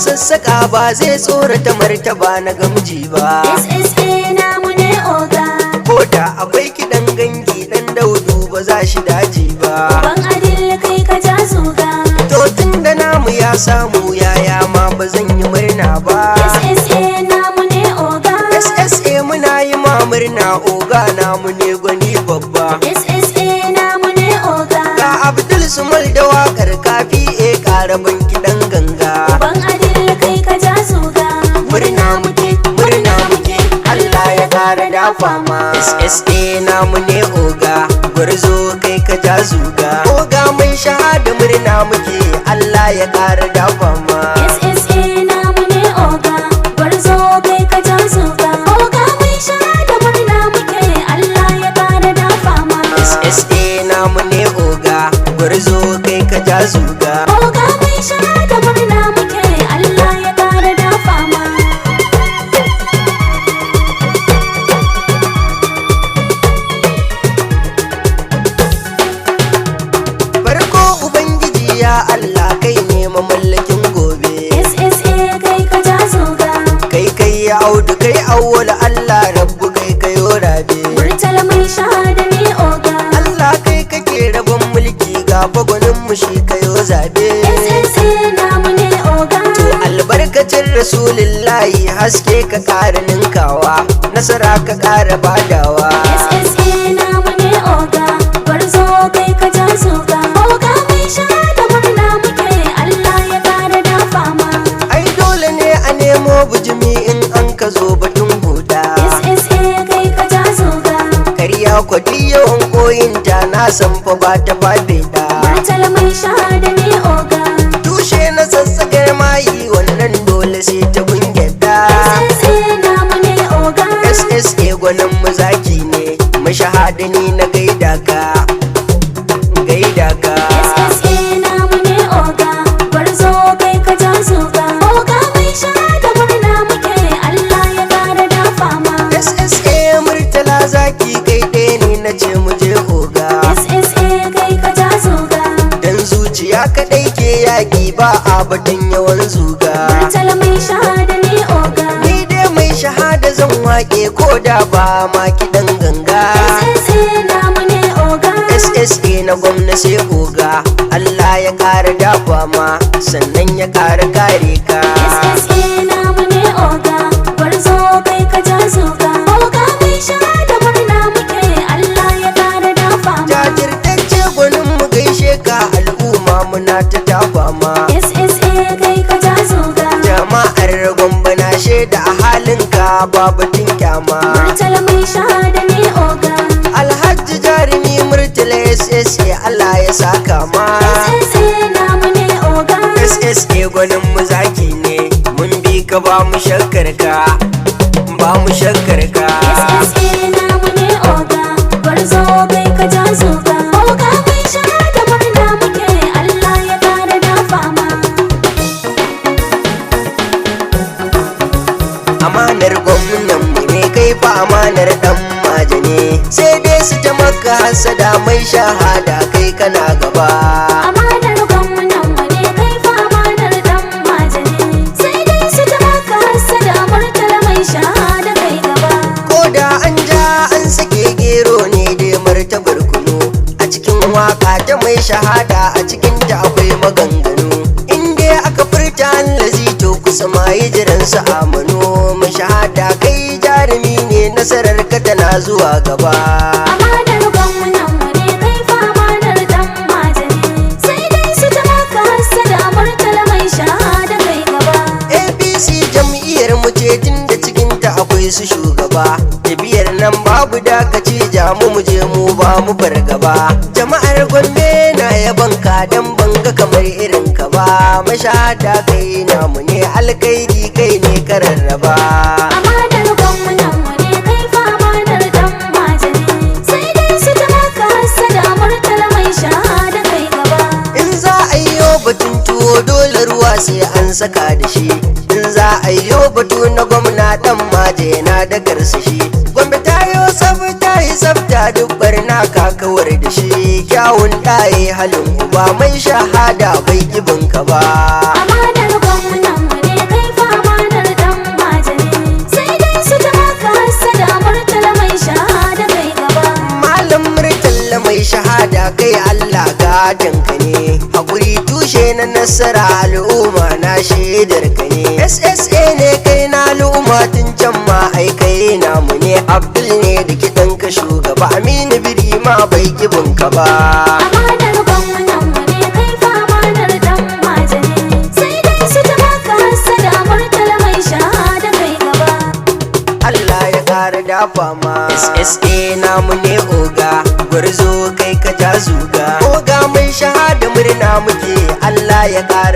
sassaka ba zai tsorata martaba na gamji ba. SSA namu ne oga. Koda akwai kiɗan gangi ɗan daudu ba za shi daji ba. Ban adil kai ka ja zuga. To tun da namu ya samu yaya ma ba zan yi murna ba. SSA namu ne oga. SSA muna yi ma murna oga namu ne gwani babba. SSA namu ne oga. Ga Abdul Sumal da wakar kafi ƙara ban kiɗan ganga. Ban adil kai ka ja zuga. Murna muke Allah ya ƙara dafa ma. SSA namu ne oga gwarzo kai ka ja zuga. Oga mai shahada murna muke Allah ya ƙara dafa ma. SSA namu ne oga. Gwarzo kai ka ja zuga. Oga mai shahada murna muke Allah ya ƙara dafa ma. SSA namu ne oga gwarzo kai ka ja zuga. Oga mai shahada murna muke Allah ya ƙara dafa ma. Farko Ubangiji ya Allah kai ne mamallakin gobe. SSA kai ka ja zuga. Kai ya audu kai awwal Allah rabbu kai kayo rabe. Murtala mai shahada ne oga. Allah kai kake rabon mulki ga bagwanin mu shi kayo zabe. SSA namu ne oga. To albarkacin Rasulillahi haske ka ƙara ninkawa, nasara ka ƙara badawa. SSA namu ne oga. Gwarzo kai ka ja zuga. Oga mai shahada murna muke Allah ya ƙara dafa ma. Ai dole ne a nemo bujimi in an ka zo batun huda. SSA kai ka ja zuga. Karya kwadi yawan koyinta na san fa ba ta fafe da. Murtala mai shahada ne oga. Tushe na sassaƙar mayi wannan dole sai ta gungeta. SSA namu ne oga. SSA gwanin mu zaki ne, mashahada ni na gaida ka. SSA namu ne oga. Gwarzo kai ka ja zuga. Oga mai shahada murna muke Allah ya ƙara dafa ma. SSA murtala zaki kai ɗaya ne na ce mu je oga. SSA kai ka ja zuga. Dan zuciya kaɗai ke yaƙi ba a batun yawan zuga. Murtala mai shahada ne oga. Ni dai mai shahada zan waƙe ko da ba ma kiɗan ganga. SSA namu ne oga. SSA na gwamna sai oga Allah ya ƙara dafa ma sannan ya ƙara kare ka. SSA namu ne oga. Gwarzo kai ka ja zuga. Oga mai shahada murna muke Allah ya ƙara dafa ma. Jajirtacce gwanin mu gaishe ka al'umma muna ta tafa ma. SSA kai ka ja zuga. Jama'ar Gombe na shaida a halinka babatin kyama. Murtala mai shahada ne oga. Alhaji jarumi murtala SSA Allah ya saka ma. SSA namu ne oga. SSA gwanin mu zaki ne mun bi ka ba mu shakkar ka. SSA namu ne oga. Gwarzo kai ka ja zuga. Oga mai shahada murna muke Allah ya ƙara dafa ma. Amanar gwamnan mu ne kai fa amanar dan maje ne. Sai dai su ta maka hasada mai shahada kai kana gaba. Amanar gwamnan mu ne kai fa amanar dan maje ne. Sai dai su ta maka hasada murtala mai shahada kai gaba. Koda an ja an sake gero ne dai martabar kunu. A cikin waka ta mai shahada a cikin ta akwai maganganu. In dai aka furta lazi to kusa ma yi jiran su amanu. Mai shahada kai jarumi ne nasarar ka tana zuwa gaba. Amanar gwamnan mu ne kai fa amanar dan maje ne. Sai dai su ta maka hasada murtala mai shahada kai gaba. APC jam'iyyar mu ce tun da cikin ta akwai su shugaba. Tafiyar nan babu dakaci jamu mu je mu ba mu fargaba. Jama'ar Gombe na yaban ka dan banga kamar irin ka ba. Mashahada kai namu ne alkairi kai ne ka rarraba. Amanar gwamnan mu ne kai fa amanar dan maje ne. Sai dai su ta maka hasada murtala mai shahada kai gaba. In za a yi batun tuwo dole ruwa sai an saka da shi. In za a yi batu na gwamna dan maje na da karsashi. Gombe ta yi tsafta duk barna ka kawar da shi. Kyawun ɗaye halin uba mai shahada bai kibin ka ba. Amanar gwamnan mu ne mai shahada kai Allah gadonka ne, haƙuri tushe na nasara al'umma na shaidar ka ne. SSA ne kai na al'umma tun can ma ai kai namu ne. Abdul ne da kiɗan ka shugaba, Aminu biri ma bai kibin ka ba. Amanar gwamnan mu ne kai fa amanar dan majane, sai dai su ta baka hassada Murtala mai shahada kai gaba. Allah ya ƙara dafa ma. SSA namu ne oga, gwarzo kai ka ja zuga. Oga mai shahada murna muke, Allah ya ƙara